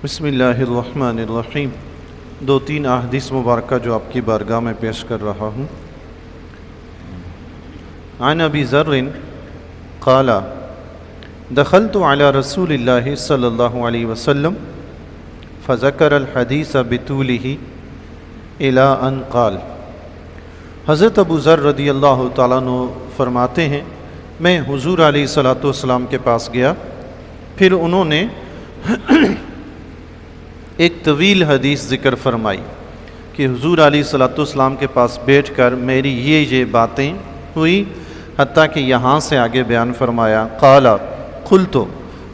بسم اللہ الرحمن الرحیم۔ دو تین احادیث مبارکہ جو آپ کی بارگاہ میں پیش کر رہا ہوں۔ عن ابی ذر قال دخلت على رسول اللہ صلی اللہ علیہ وسلم فذکر الحدیث بطولہ الی ان قال۔ حضرت ابو ذر رضی اللہ تعالیٰ عنہ فرماتے ہیں میں حضور علیہ الصلوۃ والسلام کے پاس گیا، پھر انہوں نے ایک طویل حدیث ذکر فرمائی کہ حضور علیہ الصلوۃ والسلام کے پاس بیٹھ کر میری یہ باتیں ہوئی، حتیٰ کہ یہاں سے آگے بیان فرمایا۔ قال قلت،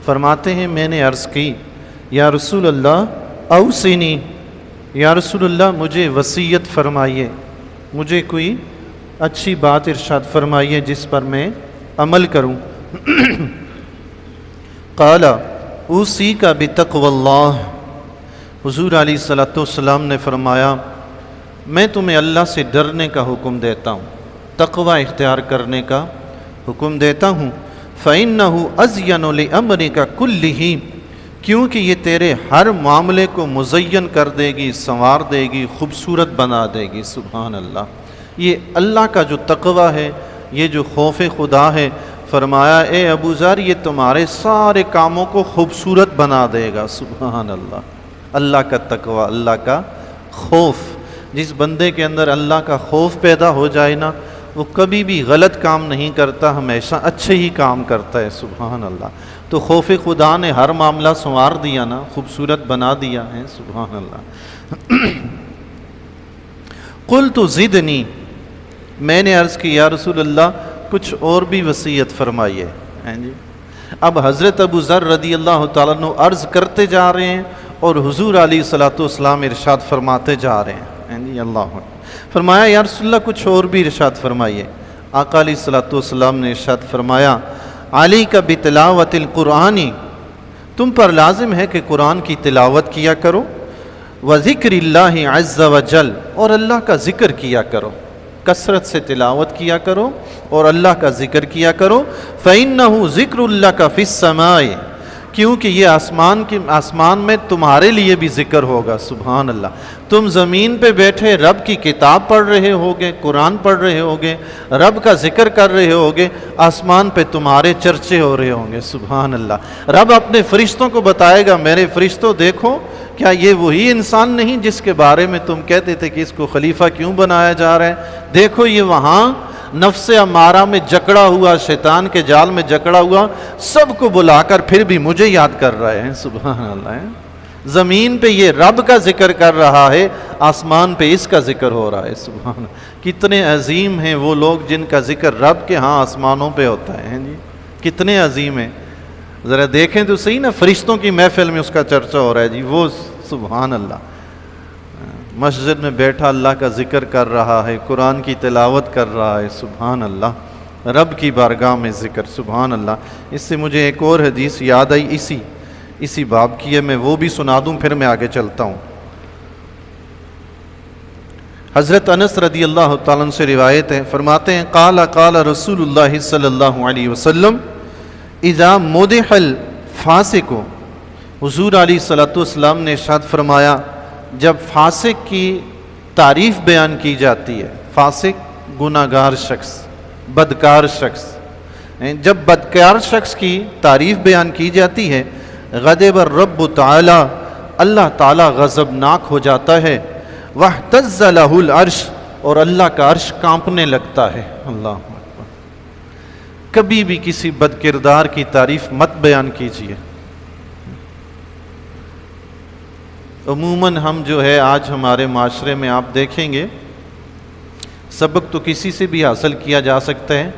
فرماتے ہیں میں نے عرض کی یا رسول اللہ اوصنی، یا رسول اللہ مجھے وصیت فرمائیے، مجھے کوئی اچھی بات ارشاد فرمائیے جس پر میں عمل کروں۔ قال اوصیک بتقوی اللہ، حضور علیہ الصلوۃ والسلام نے فرمایا میں تمہیں اللہ سے ڈرنے کا حکم دیتا ہوں، تقوی اختیار کرنے کا حکم دیتا ہوں۔ فَإِنَّهُ أَزْيَنُ لِأَمْرِكَ كُلِّهِ، کیونکہ یہ تیرے ہر معاملے کو مزین کر دے گی، سنوار دے گی، خوبصورت بنا دے گی۔ سبحان اللہ، یہ اللہ کا جو تقوی ہے، یہ جو خوف خدا ہے، فرمایا اے ابو ذر یہ تمہارے سارے کاموں کو خوبصورت بنا دے گا۔ سبحان اللہ، اللہ کا تقوی، اللہ کا خوف۔ جس بندے کے اندر اللہ کا خوف پیدا ہو جائے نا، وہ کبھی بھی غلط کام نہیں کرتا، ہمیشہ اچھے ہی کام کرتا ہے۔ سبحان اللہ، تو خوف خدا نے ہر معاملہ سنوار دیا نا، خوبصورت بنا دیا ہے۔ سبحان اللہ۔ قلت زدنی، میں نے عرض کی یا رسول اللہ کچھ اور بھی وصیت فرمائیے۔ اب حضرت ابو ذر رضی اللہ تعالیٰ عنہ عرض کرتے جا رہے ہیں اور حضور علیہ الصلوۃ والسلام ارشاد فرماتے جا رہے ہیں۔ اللہ فرمایا یا رسول اللہ کچھ اور بھی ارشاد فرمائیے۔ آقا علیہ الصلوۃ والسلام نے ارشاد فرمایا علیک بتلاوت القرآن، تم پر لازم ہے کہ قرآن کی تلاوت کیا کرو، وذکر اللہ عز وجل، اور اللہ کا ذکر کیا کرو، کثرت سے تلاوت کیا کرو اور اللہ کا ذکر کیا کرو۔ فَإِنَّهُ ذِكْرُ لَكَ فِي السَّمَاءِ، کیونکہ یہ آسمان میں تمہارے لیے بھی ذکر ہوگا۔ سبحان اللہ، تم زمین پہ بیٹھے رب کی کتاب پڑھ رہے ہوگے، قرآن پڑھ رہے ہوگے، رب کا ذکر کر رہے ہوگے، آسمان پہ تمہارے چرچے ہو رہے ہوں گے۔ سبحان اللہ، رب اپنے فرشتوں کو بتائے گا میرے فرشتوں دیکھو کیا یہ وہی انسان نہیں جس کے بارے میں تم کہتے تھے کہ اس کو خلیفہ کیوں بنایا جا رہا ہے، دیکھو یہ وہاں نفس امارہ میں جکڑا ہوا، شیطان کے جال میں جکڑا ہوا، سب کو بلا کر پھر بھی مجھے یاد کر رہے ہیں۔ سبحان اللہ، زمین پہ یہ رب کا ذکر کر رہا ہے، آسمان پہ اس کا ذکر ہو رہا ہے۔ سبحان اللہ، کتنے عظیم ہیں وہ لوگ جن کا ذکر رب کے ہاں آسمانوں پہ ہوتا ہے۔ جی کتنے عظیم ہیں، ذرا دیکھیں تو صحیح نا، فرشتوں کی محفل میں اس کا چرچا ہو رہا ہے۔ جی وہ سبحان اللہ مسجد میں بیٹھا اللہ کا ذکر کر رہا ہے، قرآن کی تلاوت کر رہا ہے۔ سبحان اللہ، رب کی بارگاہ میں ذکر۔ سبحان اللہ، اس سے مجھے ایک اور حدیث یاد آئی اسی باب کی ہے، میں وہ بھی سنا دوں پھر میں آگے چلتا ہوں۔ حضرت انس رضی اللہ تعالیٰ عنہ سے روایت ہے، فرماتے ہیں قال قال رسول اللہ صلی اللہ علیہ وسلم اذا مدح الفاسق، حضور علیہ الصلوۃ والسلام نے ارشاد فرمایا جب فاسق کی تعریف بیان کی جاتی ہے، فاسق گناہگار شخص، بدکار شخص، جب بدکار شخص کی تعریف بیان کی جاتی ہے، غضب الرب تعالی، اللہ تعالی غضبناک ہو جاتا ہے، واہتز لہ العرش، اور اللہ کا عرش کانپنے لگتا ہے۔ اللہ اکبر، کبھی بھی کسی بد کردار کی تعریف مت بیان کیجیے۔ عموماً ہم جو ہے آج ہمارے معاشرے میں آپ دیکھیں گے، سبق تو کسی سے بھی حاصل کیا جا سکتا ہے،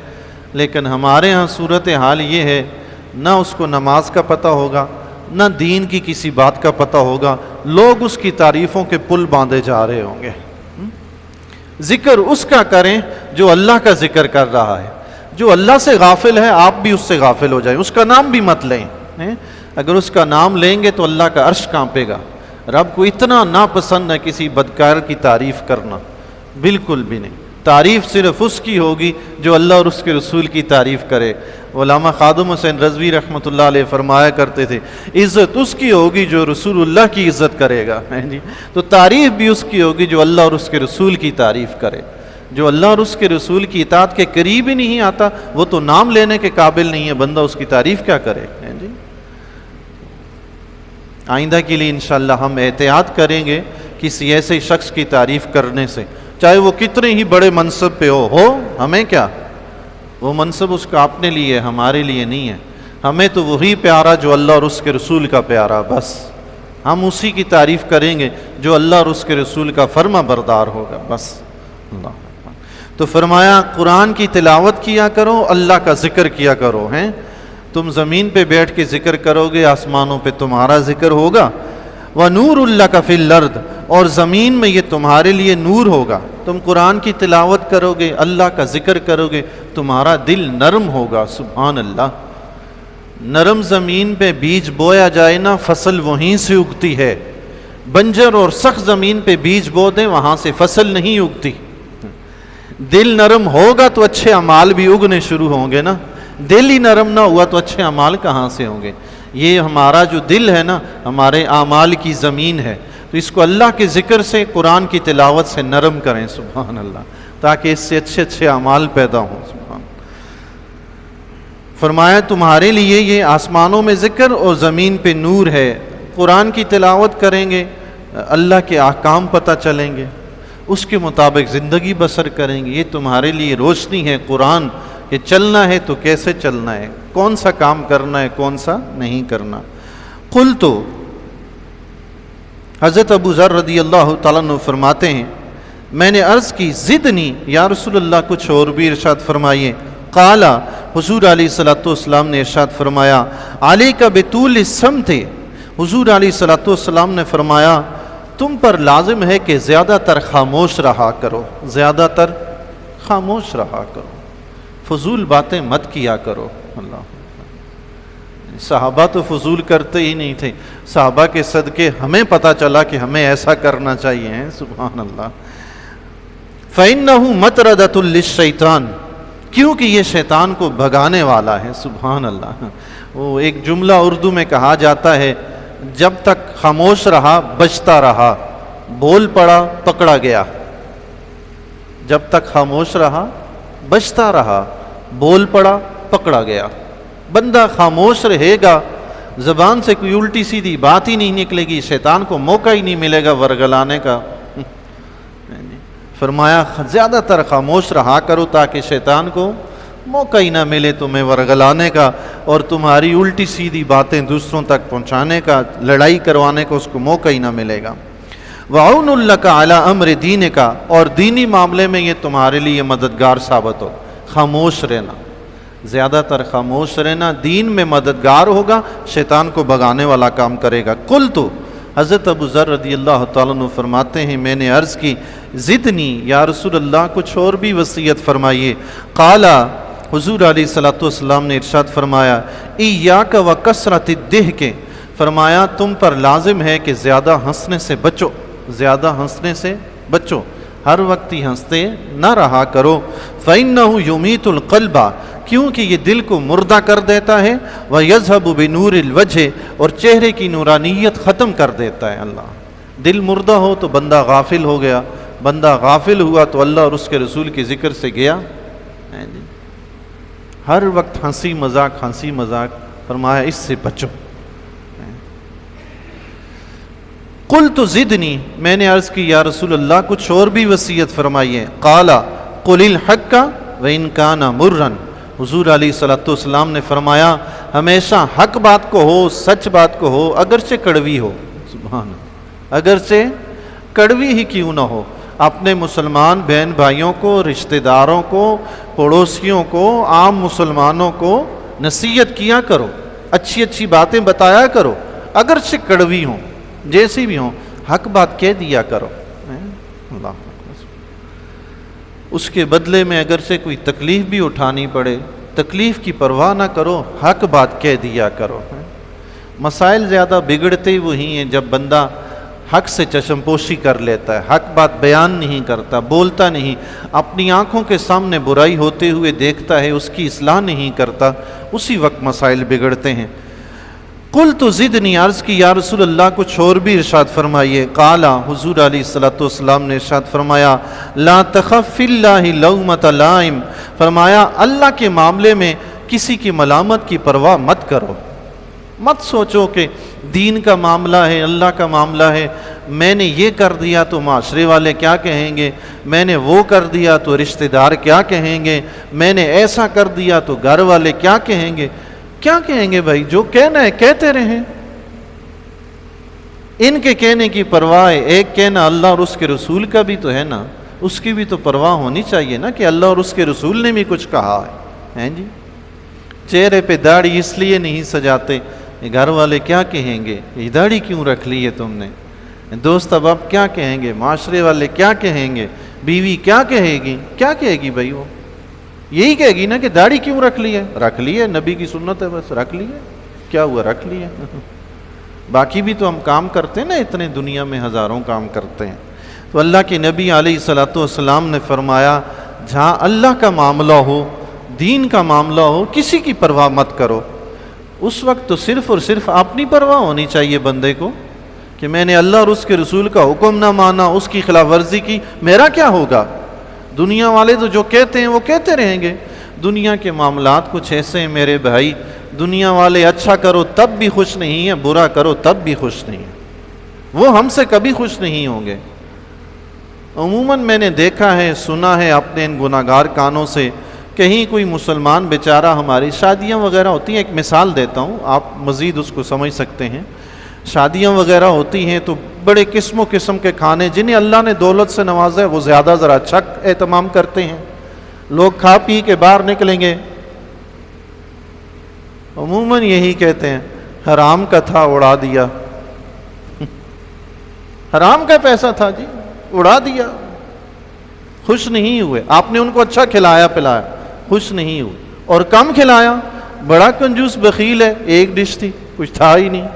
لیکن ہمارے ہاں صورتحال یہ ہے نہ اس کو نماز کا پتہ ہوگا، نہ دین کی کسی بات کا پتہ ہوگا، لوگ اس کی تعریفوں کے پل باندھے جا رہے ہوں گے۔ ذکر اس کا کریں جو اللہ کا ذکر کر رہا ہے، جو اللہ سے غافل ہے آپ بھی اس سے غافل ہو جائیں، اس کا نام بھی مت لیں۔ اگر اس کا نام لیں گے تو اللہ کا عرش کانپے گا۔ رب کو اتنا ناپسند ہے کسی بدکار کی تعریف کرنا، بالکل بھی نہیں۔ تعریف صرف اس کی ہوگی جو اللہ اور اس کے رسول کی تعریف کرے۔ علامہ خادم حسین رضوی رحمۃ اللہ علیہ فرمایا کرتے تھے عزت اس کی ہوگی جو رسول اللہ کی عزت کرے گا، جی تو تعریف بھی اس کی ہوگی جو اللہ اور اس کے رسول کی تعریف کرے۔ جو اللہ اور اس کے رسول کی اطاعت کے قریب ہی نہیں آتا وہ تو نام لینے کے قابل نہیں ہے، بندہ اس کی تعریف کیا کرے؟ جی آئندہ کے لیے انشاءاللہ ہم احتیاط کریں گے کسی ایسے شخص کی تعریف کرنے سے، چاہے وہ کتنے ہی بڑے منصب پہ ہو ہمیں کیا، وہ منصب اس کا اپنے لیے ہمارے لیے نہیں ہے، ہمیں تو وہی پیارا جو اللہ اور اس کے رسول کا پیارا، بس ہم اسی کی تعریف کریں گے جو اللہ اور اس کے رسول کا فرما بردار ہوگا، بس۔ اللہ تو فرمایا قرآن کی تلاوت کیا کرو، اللہ کا ذکر کیا کرو، ہیں تم زمین پہ بیٹھ کے ذکر کرو گے، آسمانوں پہ تمہارا ذکر ہوگا۔ وَنُورُ لَكَ فِي الْأَرْضِ، اور زمین میں یہ تمہارے لیے نور ہوگا، تم قرآن کی تلاوت کرو گے، اللہ کا ذکر کرو گے، تمہارا دل نرم ہوگا۔ سبحان اللہ، نرم زمین پہ بیج بویا جائے نا فصل وہیں سے اگتی ہے، بنجر اور سخت زمین پہ بیج بو دیں وہاں سے فصل نہیں اگتی۔ دل نرم ہوگا تو اچھے اعمال بھی اگنے شروع ہوں گے نا، دل ہی نرم نہ ہوا تو اچھے اعمال کہاں سے ہوں گے؟ یہ ہمارا جو دل ہے نا ہمارے اعمال کی زمین ہے، تو اس کو اللہ کے ذکر سے، قرآن کی تلاوت سے نرم کریں، سبحان اللہ، تاکہ اس سے اچھے اچھے اعمال پیدا ہوں۔ سبحان فرمایا تمہارے لیے یہ آسمانوں میں ذکر اور زمین پہ نور ہے، قرآن کی تلاوت کریں گے اللہ کے احکام پتہ چلیں گے، اس کے مطابق زندگی بسر کریں گے، یہ تمہارے لیے روشنی ہے قرآن، کہ چلنا ہے تو کیسے چلنا ہے، کون سا کام کرنا ہے کون سا نہیں کرنا۔ قل تو حضرت ابو ذر رضی اللہ تعالیٰ عنہ فرماتے ہیں میں نے عرض کی زدنی یا رسول اللہ کچھ اور بھی ارشاد فرمائیے۔ قال حضور علیہ الصلوۃ والسلام نے ارشاد فرمایا علیک بطول الصمت، حضور علیہ الصلوۃ والسلام نے فرمایا تم پر لازم ہے کہ زیادہ تر خاموش رہا کرو، زیادہ تر خاموش رہا کرو، فضول باتیں مت کیا کرو۔ اللہ، صحابہ تو فضول کرتے ہی نہیں تھے، صحابہ کے صدقے ہمیں پتہ چلا کہ ہمیں ایسا کرنا چاہیے، سبحان اللہ۔ فَإِنَّهُ مَطْرَدَةٌ لِلشَّيْطَانِ، کیونکہ یہ شیطان کو بھگانے والا ہے، سبحان اللہ۔ وہ ایک جملہ اردو میں کہا جاتا ہے جب تک خاموش رہا بچتا رہا، بول پڑا پکڑا گیا۔ جب تک خاموش رہا بچتا رہا، بول پڑا پکڑا گیا۔ بندہ خاموش رہے گا، زبان سے کوئی الٹی سیدھی بات ہی نہیں نکلے گی، شیطان کو موقع ہی نہیں ملے گا ورگلانے کا۔ فرمایا زیادہ تر خاموش رہا کرو تاکہ شیطان کو موقع ہی نہ ملے تمہیں ورگلانے کا اور تمہاری الٹی سیدھی باتیں دوسروں تک پہنچانے کا، لڑائی کروانے کا اس کو موقع ہی نہ ملے گا۔ وَعَوْنُ لَكَ عَلَىٰ أَمْرِ دِينِكَ، اور دینی معاملے میں یہ تمہارے لیے مددگار ثابت ہو۔ خاموش رہنا، زیادہ تر خاموش رہنا دین میں مددگار ہوگا، شیطان کو بھگانے والا کام کرے گا۔ قلت، حضرت ابو ذر رضی اللہ تعالیٰ عنہ فرماتے ہیں میں نے عرض کی زدنی یا رسول اللہ کچھ اور بھی وصیت فرمائیے۔ قال، حضور علیہ الصلوۃ والسلام نے ارشاد فرمایا ایاک وکثرۃ الضحک، فرمایا تم پر لازم ہے کہ زیادہ ہنسنے سے بچو، زیادہ ہنسنے سے بچو، ہر وقت ہی ہنستے نہ رہا کرو۔ فإنہ یمیت القلب، کیونکہ یہ دل کو مردہ کر دیتا ہے، ویذھب بنور الوجہ، اور چہرے کی نورانیت ختم کر دیتا ہے۔ اللہ، دل مردہ ہو تو بندہ غافل ہو گیا، بندہ غافل ہوا تو اللہ اور اس کے رسول کے ذکر سے گیا۔ ہر وقت ہنسی مذاق ہنسی مذاق، فرمایا اس سے بچو۔ قلت زدنی، میں نے عرض کی یا رسول اللہ کچھ اور بھی وصیت فرمائیے۔ قال قل الحق وإن كان مرا، حضور علیہ الصلوۃ والسلام نے فرمایا ہمیشہ حق بات کو ہو، سچ بات کو ہو، اگرچہ کڑوی ہو۔ سبحان اللہ، اگرچہ کڑوی ہی کیوں نہ ہو، اپنے مسلمان بہن بھائیوں کو، رشتہ داروں کو، پڑوسیوں کو، عام مسلمانوں کو نصیحت کیا کرو، اچھی اچھی باتیں بتایا کرو، اگرچہ کڑوی ہوں، جیسی بھی ہوں، حق بات کہہ دیا کرو۔ اللہ، اس کے بدلے میں اگرچہ کوئی تکلیف بھی اٹھانی پڑے، تکلیف کی پرواہ نہ کرو، حق بات کہہ دیا کرو۔ مسائل زیادہ بگڑتے وہی ہیں جب بندہ حق سے چشم پوشی کر لیتا ہے، حق بات بیان نہیں کرتا، بولتا نہیں، اپنی آنکھوں کے سامنے برائی ہوتے ہوئے دیکھتا ہے، اس کی اصلاح نہیں کرتا، اسی وقت مسائل بگڑتے ہیں۔ قلت زدنی، عرض کی یا رسول اللہ کچھ اور بھی ارشاد فرمائیے۔ قال، حضور علیہ السلام نے ارشاد فرمایا لا تخف فی اللہ لومۃ لائم، فرمایا اللہ کے معاملے میں کسی کی ملامت کی پرواہ مت کرو، مت سوچو کہ دین کا معاملہ ہے، اللہ کا معاملہ ہے، میں نے یہ کر دیا تو معاشرے والے کیا کہیں گے، میں نے وہ کر دیا تو رشتہ دار کیا کہیں گے، میں نے ایسا کر دیا تو گھر والے کیا کہیں گے۔ کیا کہیں گے بھائی، جو کہنا ہے کہتے رہیں، ان کے کہنے کی پرواہ ہے، ایک کہنا اللہ اور اس کے رسول کا بھی تو ہے نا، اس کی بھی تو پرواہ ہونی چاہیے نا کہ اللہ اور اس کے رسول نے بھی کچھ کہا ہے جی۔ چہرے پہ داڑھی اس لیے نہیں سجاتے، گھر والے کیا کہیں گے، یہ داڑھی کیوں رکھ لی ہے تم نے، دوست اب آپ کیا کہیں گے، معاشرے والے کیا کہیں گے، بیوی کیا کہے گی، کیا کہے گی بھائی، وہ یہی کہے گی نا کہ داڑھی کیوں رکھ لی ہے، نبی کی سنت ہے بس رکھ لی ہے، کیا ہوا رکھ لی ہے، باقی بھی تو ہم کام کرتے ہیں نا، اتنے دنیا میں ہزاروں کام کرتے ہیں۔ تو اللہ کے نبی علیہ السلام نے فرمایا جہاں اللہ کا معاملہ ہو، دین کا معاملہ ہو، کسی کی پرواہ مت کرو۔ اس وقت تو صرف اور صرف اپنی پرواہ ہونی چاہیے بندے کو کہ میں نے اللہ اور اس کے رسول کا حکم نہ مانا، اس کی خلاف ورزی کی، میرا کیا ہوگا۔ دنیا والے تو جو کہتے ہیں وہ کہتے رہیں گے، دنیا کے معاملات کچھ ایسے ہیں میرے بھائی، دنیا والے اچھا کرو تب بھی خوش نہیں ہیں، برا کرو تب بھی خوش نہیں ہیں، وہ ہم سے کبھی خوش نہیں ہوں گے۔ عموماً میں نے دیکھا ہے، سنا ہے اپنے ان گناہگار کانوں سے، کہیں کوئی مسلمان بیچارہ، ہماری شادیاں وغیرہ ہوتی ہیں، ایک مثال دیتا ہوں آپ مزید اس کو سمجھ سکتے ہیں، شادیاں وغیرہ ہوتی ہیں تو بڑے قسم و قسم کے کھانے، جنہیں اللہ نے دولت سے نوازا ہے وہ زیادہ ذرا اچھا اہتمام کرتے ہیں، لوگ کھا پی کے باہر نکلیں گے عموماً یہی کہتے ہیں حرام کا تھا اڑا دیا، حرام کا پیسہ تھا جی اڑا دیا، خوش نہیں ہوئے، آپ نے ان کو اچھا کھلایا پلایا، خوش نہیں ہوئے، اور کم کھلایا، بڑا کنجوس بخیل ہے، ایک ڈش تھی کچھ تھا ہی نہیں۔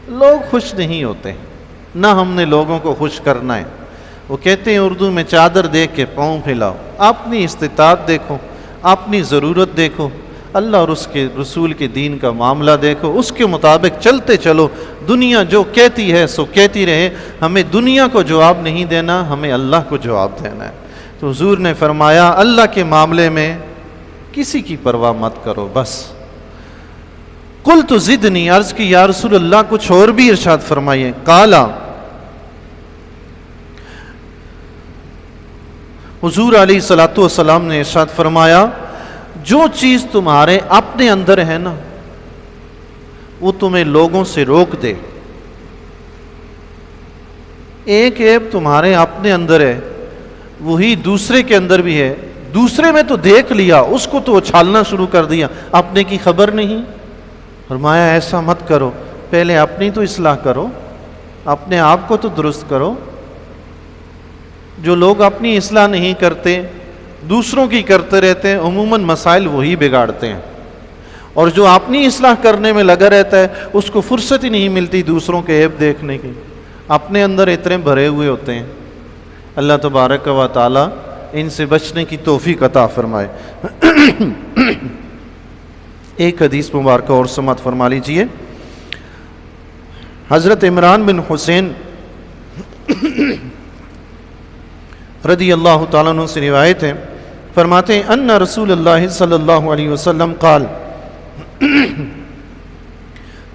لوگ خوش نہیں ہوتے، نہ ہم نے لوگوں کو خوش کرنا ہے۔ وہ کہتے ہیں اردو میں چادر دیکھ کے پاؤں پھیلاؤ، اپنی استطاعت دیکھو، اپنی ضرورت دیکھو، اللہ اور اس کے رسول کے دین کا معاملہ دیکھو، اس کے مطابق چلتے چلو، دنیا جو کہتی ہے سو کہتی رہے، ہمیں دنیا کو جواب نہیں دینا، ہمیں اللہ کو جواب دینا ہے۔ تو حضور نے فرمایا اللہ کے معاملے میں کسی کی پرواہ مت کرو بس۔ قلت زدنی، عرض کی یا رسول اللہ کچھ اور بھی ارشاد فرمائیے۔ قالا، حضور علیہ السلام نے ارشاد فرمایا جو چیز تمہارے اپنے اندر ہے نا وہ تمہیں لوگوں سے روک دے، ایک عیب تمہارے اپنے اندر ہے وہی دوسرے کے اندر بھی ہے، دوسرے میں تو دیکھ لیا، اس کو تو اچھالنا شروع کر دیا، اپنے کی خبر نہیں۔ فرمایا ایسا مت کرو، پہلے اپنی تو اصلاح کرو، اپنے آپ کو تو درست کرو۔ جو لوگ اپنی اصلاح نہیں کرتے دوسروں کی کرتے رہتے ہیں، عموماً مسائل وہی بگاڑتے ہیں، اور جو اپنی اصلاح کرنے میں لگا رہتا ہے اس کو فرصت ہی نہیں ملتی دوسروں کے عیب دیکھنے کی، اپنے اندر اتنے بھرے ہوئے ہوتے ہیں۔ اللہ تبارک و تعالی ان سے بچنے کی توفیق عطا فرمائے۔ ایک حدیث مبارکہ اور سماعت فرما لیجئے۔ حضرت عمران بن حسین رضی اللہ تعالیٰ عنہ سے روایت ہے، فرماتے ہیں ان رسول اللہ صلی اللہ علیہ وسلم قال،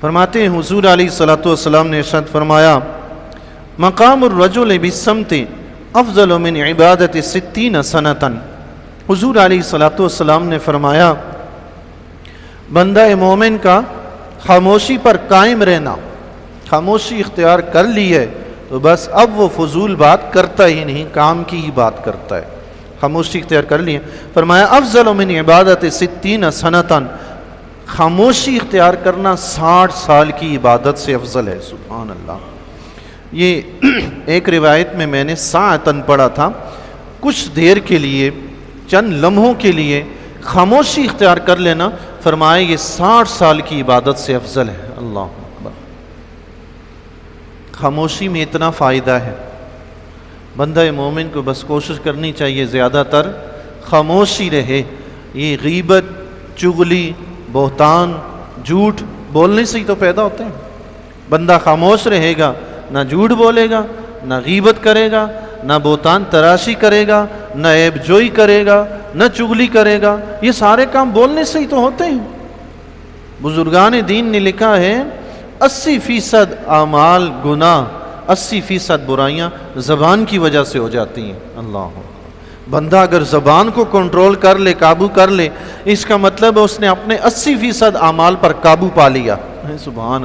فرماتے ہیں حضور علیہ السلام نے ارشاد فرمایا مقام الرجل بالصمت افضل من عبادت 60 سنتاً۔ حضور علیہ السلام نے فرمایا بندہ مومن کا خاموشی پر قائم رہنا، خاموشی اختیار کر لی ہے تو بس اب وہ فضول بات کرتا ہی نہیں، کام کی ہی بات کرتا ہے، خاموشی اختیار کر لی ہے۔ فرمایا افضل من عبادت 60 سنتاً، خاموشی اختیار کرنا 60 سال کی عبادت سے افضل ہے۔ سبحان اللہ۔ یہ ایک روایت میں نے ساعتن پڑھا تھا، کچھ دیر کے لیے، چند لمحوں کے لیے خاموشی اختیار کر لینا، فرمایا یہ 60 سال کی عبادت سے افضل ہے۔ اللہ اکبر۔ خاموشی میں اتنا فائدہ ہے، بندہ مومن کو بس کوشش کرنی چاہیے زیادہ تر خاموشی رہے۔ یہ غیبت، چغلی، بہتان، جھوٹ بولنے سے ہی تو پیدا ہوتے ہیں۔ بندہ خاموش رہے گا، نہ جھوٹ بولے گا، نہ غیبت کرے گا، نہ بہتان تراشی کرے گا، نہ عیب جوئی کرے گا، نہ چغلی کرے گا۔ یہ سارے کام بولنے سے ہی تو ہوتے ہیں۔ بزرگان دین نے لکھا ہے 80% اعمال گناہ، 80% برائیاں زبان کی وجہ سے ہو جاتی ہیں۔ اللہ، بندہ اگر زبان کو کنٹرول کر لے، قابو کر لے، اس کا مطلب ہے اس نے اپنے 80% اعمال پر قابو پا لیا۔ سبحان